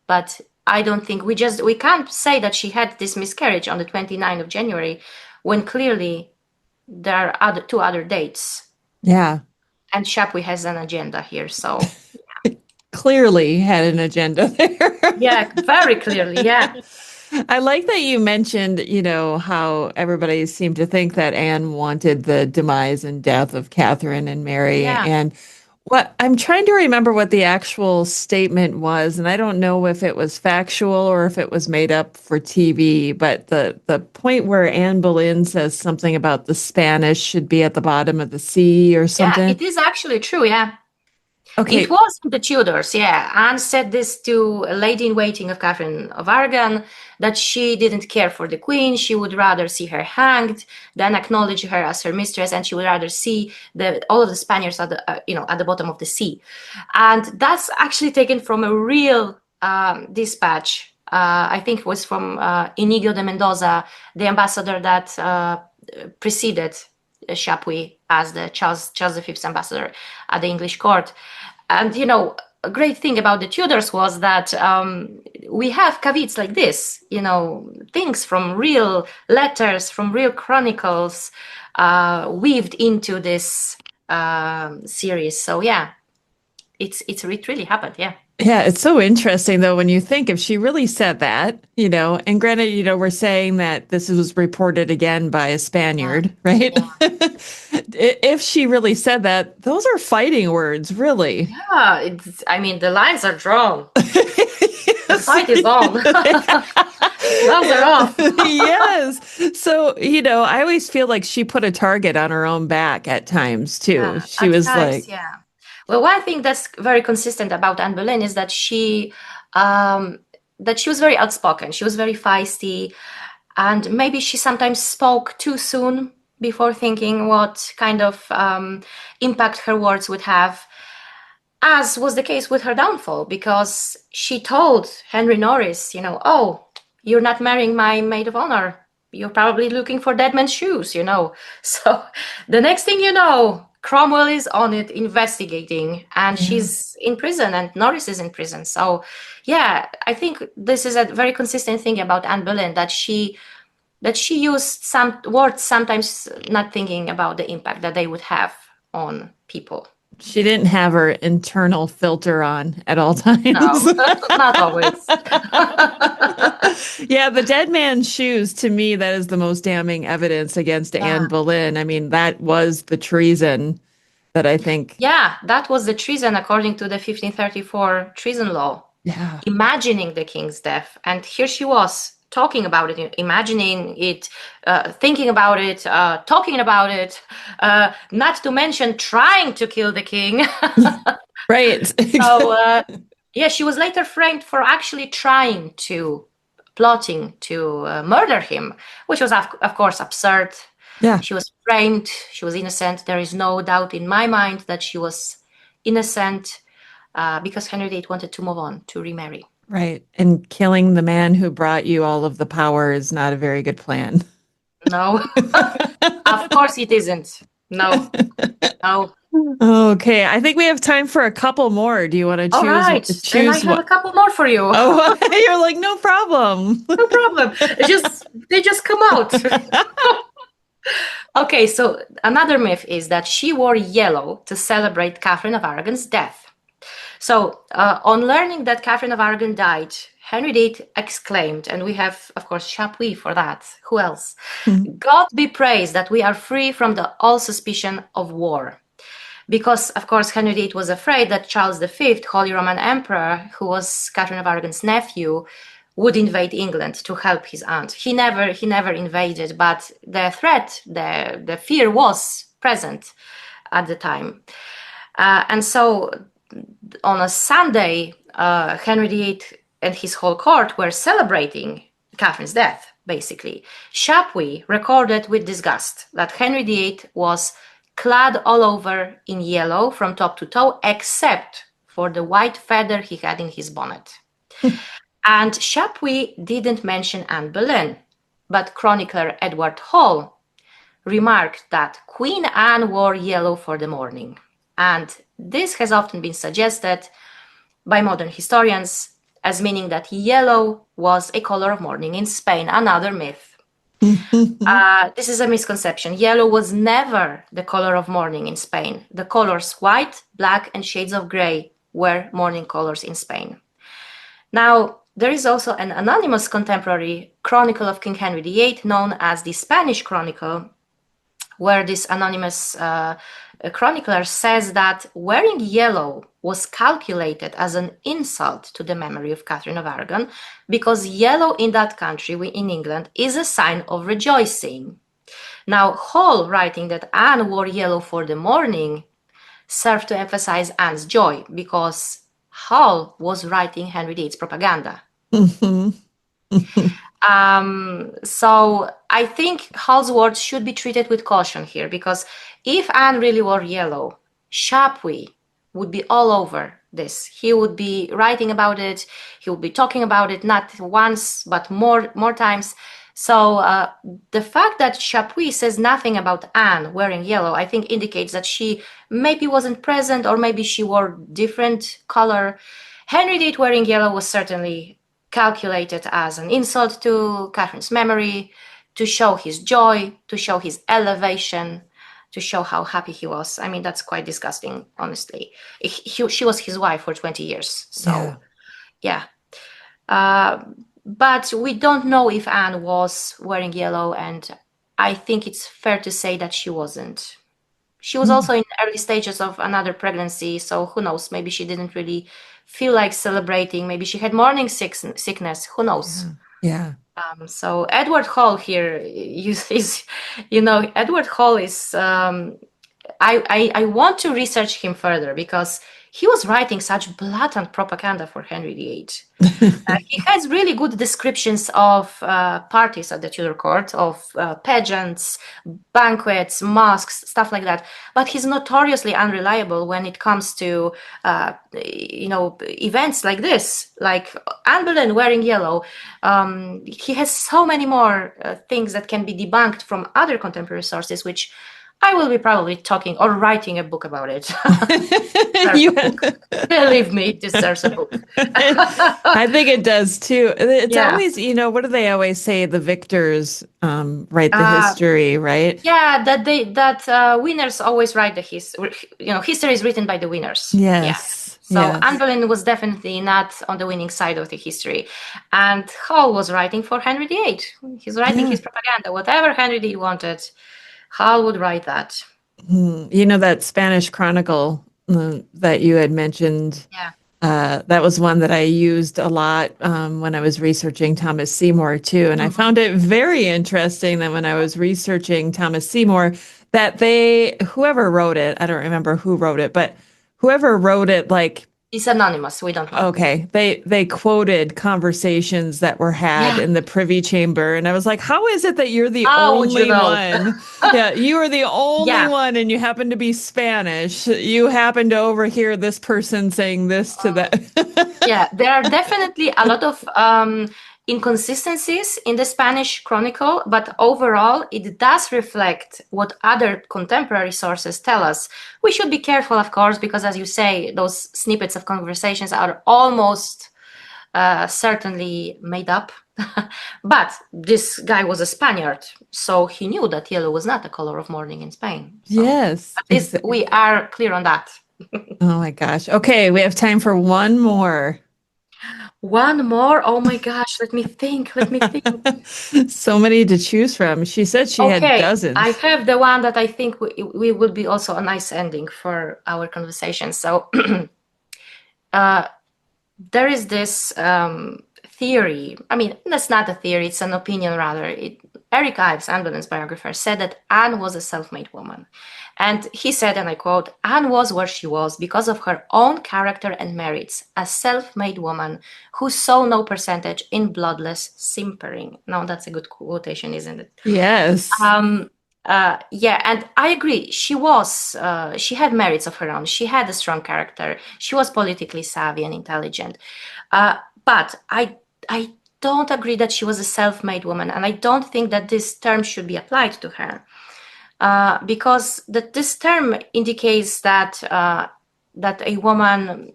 but I don't think we can't say that she had this miscarriage on the 29th of January when clearly there are two other dates.
Yeah.
And Chapuis has an agenda here, so
clearly had an agenda there.
Yeah, very clearly, yeah.
I like that you mentioned, how everybody seemed to think that Anne wanted the demise and death of Catherine and Mary.
Yeah.
And what I'm trying to remember what the actual statement was, and I don't know if it was factual or if it was made up for TV, but the point where Anne Boleyn says something about the Spanish should be at the bottom of the sea or something.
Yeah, it is actually true, yeah.
Okay.
It was the Tudors, yeah. Anne said this to a lady-in-waiting of Catherine of Aragon, that she didn't care for the queen. She would rather see her hanged than acknowledge her as her mistress, and she would rather see all of the Spaniards at the bottom of the sea. And that's actually taken from a real dispatch. I think it was from Inigo de Mendoza, the ambassador that preceded Chapuis as the Charles V's ambassador at the English court. And, a great thing about the Tudors was that we have caveats like this, things from real letters, from real chronicles weaved into this series. So, yeah, it really happened, yeah.
Yeah, it's so interesting, though, when you think if she really said that, and granted, we're saying that this was reported again by a Spaniard, right? Yeah. If she really said that, those are fighting words, really.
Yeah, the lines are drawn. The fight is on. Gloves are off.
Yes. So, I always feel like she put a target on her own back at times, too.
Yeah,
she was
times,
like...
Yeah. Well, one thing that's very consistent about Anne Boleyn is that she was very outspoken. She was very feisty, and maybe she sometimes spoke too soon before thinking what kind of impact her words would have, as was the case with her downfall, because she told Henry Norris, oh, you're not marrying my maid of honor. You're probably looking for dead man's shoes, So the next thing you know, Cromwell is on it investigating, and she's in prison, and Norris is in prison. So, yeah, I think this is a very consistent thing about Anne Boleyn, that she used some words sometimes not thinking about the impact that they would have on people.
She didn't have her internal filter on at all times.
No, not always.
Yeah, the dead man's shoes, to me, that is the most damning evidence against Anne Boleyn. That was the treason that I think...
Yeah, that was the treason according to the 1534 treason law.
Yeah.
Imagining the king's death. And here she was talking about it, imagining it, thinking about it, talking about it, not to mention trying to kill the king.
Right.
So, yeah, she was later framed for actually plotting to murder him, which was, of course, absurd.
Yeah.
She was framed. She was innocent. There is no doubt in my mind that she was innocent because Henry VIII wanted to move on, to remarry.
Right. And killing the man who brought you all of the power is not a very good plan.
No, of course it isn't. No, no.
Okay, I think we have time for a couple more. Do you want to
All right, then I have a couple more for you.
Oh, you're like, no problem.
No problem. They just come out. Okay, so another myth is that she wore yellow to celebrate Catherine of Aragon's death. So, on learning that Catherine of Aragon died, Henry VIII exclaimed, and we have, of course, Chapuis for that. Who else? God be praised that we are free from all suspicion of war. Because, of course, Henry VIII was afraid that Charles V, Holy Roman Emperor, who was Catherine of Aragon's nephew, would invade England to help his aunt. He never invaded, but the threat, the fear was present at the time. And so on a Sunday, Henry VIII and his whole court were celebrating Catherine's death, basically. Chapuis recorded with disgust that Henry VIII was clad all over in yellow from top to toe, except for the white feather he had in his bonnet. And Chapuis didn't mention Anne Boleyn, but chronicler Edward Hall remarked that Queen Anne wore yellow for the mourning. And this has often been suggested by modern historians as meaning that yellow was a color of mourning in Spain, another myth. This is a misconception. Yellow was never the color of mourning in Spain. The colors white, black, and shades of gray were mourning colors in Spain. Now, there is also an anonymous contemporary chronicle of King Henry VIII known as the Spanish Chronicle, where this anonymous chronicler says that wearing yellow was calculated as an insult to the memory of Catherine of Aragon because yellow in that country, in England, is a sign of rejoicing. Now, Hall, writing that Anne wore yellow for the mourning, served to emphasize Anne's joy because Hall was writing Henry VIII's propaganda. So I think Hall's words should be treated with caution here, because if Anne really wore yellow, Chapuis would be all over this. He would be writing about it. He would be talking about it not once, but more times. So the fact that Chapuis says nothing about Anne wearing yellow, I think indicates that she maybe wasn't present, or maybe she wore different color. Henry VIII wearing yellow was certainly calculated as an insult to Catherine's memory, to show his joy, to show his elevation, to show how happy he was. I mean, that's quite disgusting, honestly. She was his wife for 20 years. So, yeah. But we don't know if Anne was wearing yellow, and I think it's fair to say that she wasn't. She was also in early stages of another pregnancy, so who knows? Maybe she didn't really feel like celebrating. Maybe she had morning sickness. Who knows?
Yeah.
So Edward Hall here is, Edward Hall is. I want to research him further because he was writing such blatant propaganda for Henry VIII. He has really good descriptions of parties at the Tudor court, of pageants, banquets, masks, stuff like that. But he's notoriously unreliable when it comes to, events like this, like Anne Boleyn wearing yellow. He has so many more things that can be debunked from other contemporary sources, which I will be probably talking or writing a book about it. Believe me, it deserves a book.
I think it does too. It's always, what do they always say? The victors write the history, right?
Yeah, that winners always write the history. History is written by the winners.
Yes.
So Anne Boleyn was definitely not on the winning side of the history. And Hall was writing for Henry VIII. He's writing his propaganda. Whatever Henry VIII wanted, Hall would write that.
That Spanish chronicle that you had mentioned.
Yeah.
That was one that I used a lot when I was researching Thomas Seymour too. And I found it very interesting that when I was researching Thomas Seymour, that whoever wrote it, I don't remember who wrote it, but whoever wrote it, like,
It's anonymous. We don't know.
okay, they quoted conversations that were had in the Privy Chamber, and I was like, how is it that you're the
How would you
only
know?
one? Yeah, you are the only one, and you happen to be Spanish. You happen to overhear this person saying this to that.
Yeah, there are definitely a lot of inconsistencies in the Spanish Chronicle, but overall, it does reflect what other contemporary sources tell us. We should be careful, of course, because as you say, those snippets of conversations are almost certainly made up. But this guy was a Spaniard, so he knew that yellow was not the color of mourning in Spain. So
Yes,
at least we are clear on that.
Oh my gosh. Okay, we have time for one more.
One more? Oh my gosh, let me think.
So many to choose from. She said she had
Okay, I
dozens.
have the one that I think we will be also a nice ending for our conversation. So there is this theory. I mean, that's not a theory, it's an opinion rather. Eric Ives, Anne Boleyn's biographer, said that Anne was a self-made woman. And he said, and I quote, Anne was where she was because of her own character and merits, a self-made woman who saw no percentage in bloodless simpering. Now, that's a good quotation, isn't it?
Yes.
Yeah, and I agree. She had merits of her own. She had a strong character. She was politically savvy and intelligent. But I don't agree that she was a self-made woman, and I don't think that this term should be applied to her. Because this term indicates that a woman,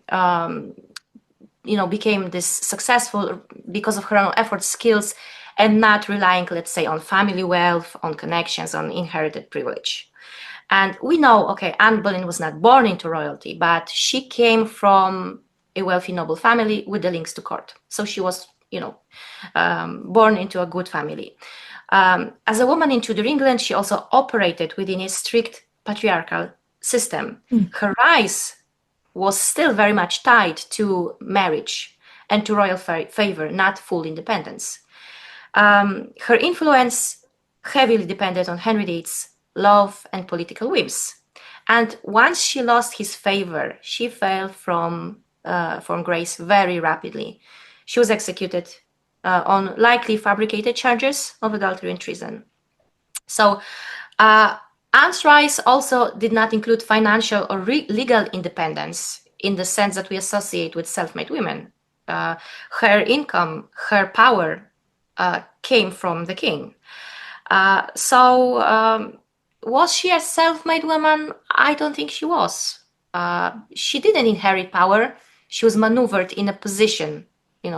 became this successful because of her own efforts, skills, and not relying, let's say, on family wealth, on connections, on inherited privilege. And we know, okay, Anne Boleyn was not born into royalty, but she came from a wealthy noble family with the links to court. So she was, born into a good family. As a woman in Tudor England, she also operated within a strict patriarchal system. Her rise was still very much tied to marriage and to royal favor, not full independence. Her influence heavily depended on Henry VIII's love and political whims. And once she lost his favor, she fell from grace very rapidly. She was executed on likely fabricated charges of adultery and treason. So Anne's rise also did not include financial or legal independence in the sense that we associate with self-made women. Her income, her power came from the king. So was she a self-made woman? I don't think she was. She didn't inherit power. She was maneuvered in a position.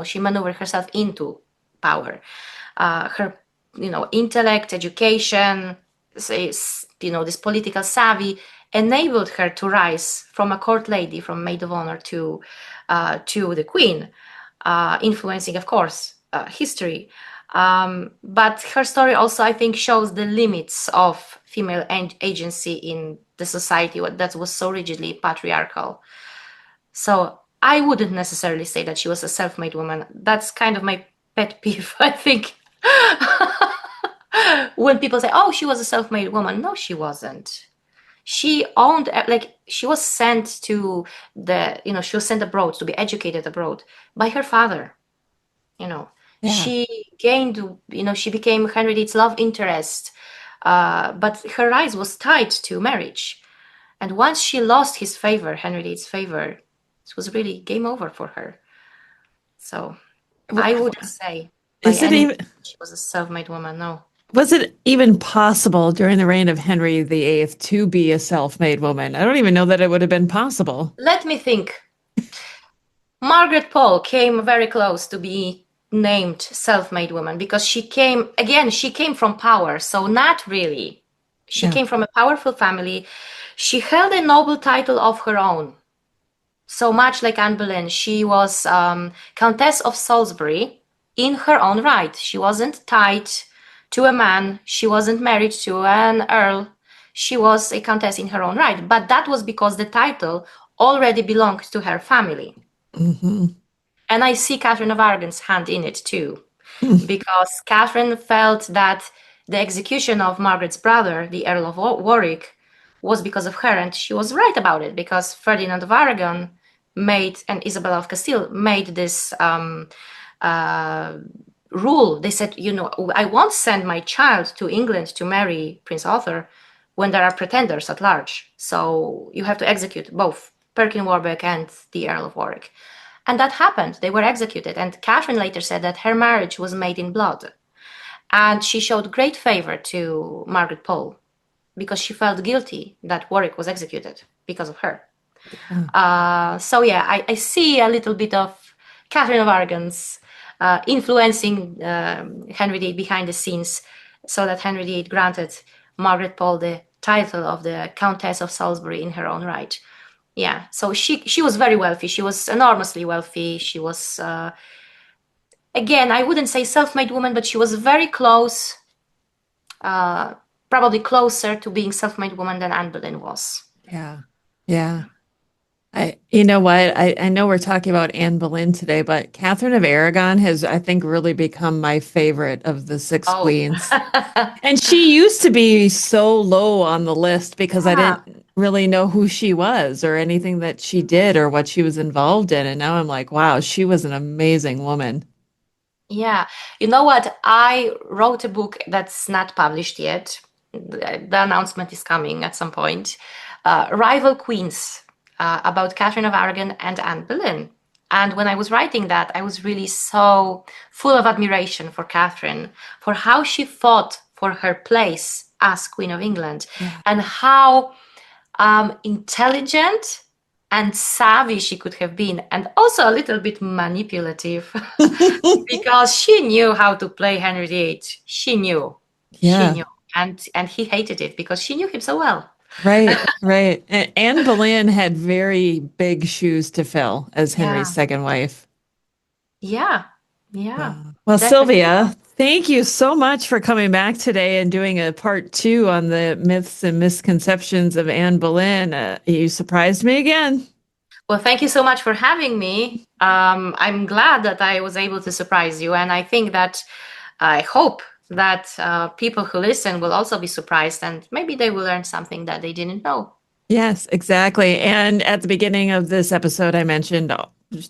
She maneuvered herself into power. Her, intellect, education, this political savvy enabled her to rise from a court lady, from maid of honor to the queen, influencing, of course, history. But her story also, I think, shows the limits of female agency in the society that was so rigidly patriarchal. So I wouldn't necessarily say that she was a self-made woman. That's kind of my pet peeve, I think. When people say, oh, she was a self-made woman. No, she wasn't. She owned, she was sent to she was sent abroad to be educated abroad by her father. Yeah. She gained, she became Henry VIII's love interest, but her rise was tied to marriage. And once she lost his favor, Henry VIII's favor, it was really game over for her. So I wouldn't say she was a self-made woman, no.
Was it even possible during the reign of Henry VIII to be a self-made woman? I don't even know that it would have been possible.
Let me think. Margaret Pole came very close to be named self-made woman because she came from power, so not really. She came from a powerful family. She held a noble title of her own. So much like Anne Boleyn, she was Countess of Salisbury in her own right. She wasn't tied to a man. She wasn't married to an earl. She was a countess in her own right. But that was because the title already belonged to her family.
Mm-hmm.
And I see Catherine of Aragon's hand in it too, because Catherine felt that the execution of Margaret's brother, the Earl of Warwick, was because of her, and she was right about it, because Ferdinand of Aragon and Isabella of Castile made this rule. They said, I won't send my child to England to marry Prince Arthur when there are pretenders at large. So you have to execute both Perkin Warbeck and the Earl of Warwick. And that happened. They were executed. And Catherine later said that her marriage was made in blood. And she showed great favor to Margaret Pole because she felt guilty that Warwick was executed because of her. So yeah, I see a little bit of Catherine of Aragon's influencing Henry VIII behind the scenes, so that Henry VIII granted Margaret Pole the title of the Countess of Salisbury in her own right. Yeah, so she was very wealthy. She was enormously wealthy. She was, again, I wouldn't say self-made woman, but she was very close, probably closer to being self-made woman than Anne Boleyn was.
Yeah. Yeah. You know what? I know we're talking about Anne Boleyn today, but Catherine of Aragon has, I think, really become my favorite of the six queens. And she used to be so low on the list because I didn't really know who she was or anything that she did or what she was involved in. And now I'm like, wow, she was an amazing woman.
Yeah. You know what? I wrote a book that's not published yet. The announcement is coming at some point. Rival Queens, about Catherine of Aragon and Anne Boleyn. And when I was writing that, I was really so full of admiration for Catherine, for how she fought for her place as Queen of England, and how intelligent and savvy she could have been, and also a little bit manipulative because she knew how to play Henry VIII. She knew. And he hated it because she knew him so well.
Right. And Anne Boleyn had very big shoes to fill as Henry's second wife.
Yeah.
Well, Sylvia, thank you so much for coming back today and doing a part 2 on the myths and misconceptions of Anne Boleyn. You surprised me again.
Well, thank you so much for having me. I'm glad that I was able to surprise you. And I hope that people who listen will also be surprised, and maybe they will learn something that they didn't know.
Yes, exactly. And at the beginning of this episode, I mentioned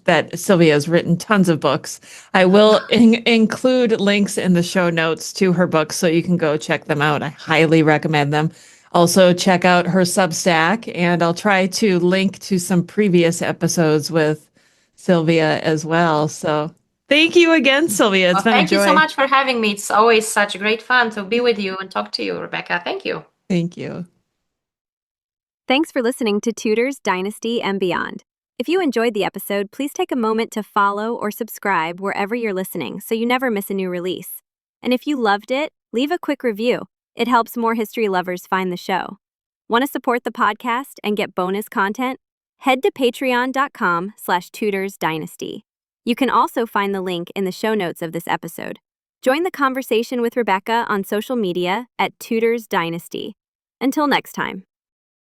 that Sylvia has written tons of books. I will include links in the show notes to her books so you can go check them out. I highly recommend them. Also, check out her Substack, and I'll try to link to some previous episodes with Sylvia as well. So thank you again, Sylvia. It's been a joy.
Thank you so much for having me. It's always such great fun to be with you and talk to you, Rebecca. Thank you.
Thank you.
Thanks for listening to Tudors, Dynasty, and Beyond. If you enjoyed the episode, please take a moment to follow or subscribe wherever you're listening so you never miss a new release. And if you loved it, leave a quick review. It helps more history lovers find the show. Want to support the podcast and get bonus content? Head to patreon.com/tudorsdynasty. You can also find the link in the show notes of this episode. Join the conversation with Rebecca on social media at Tudors Dynasty. Until next time.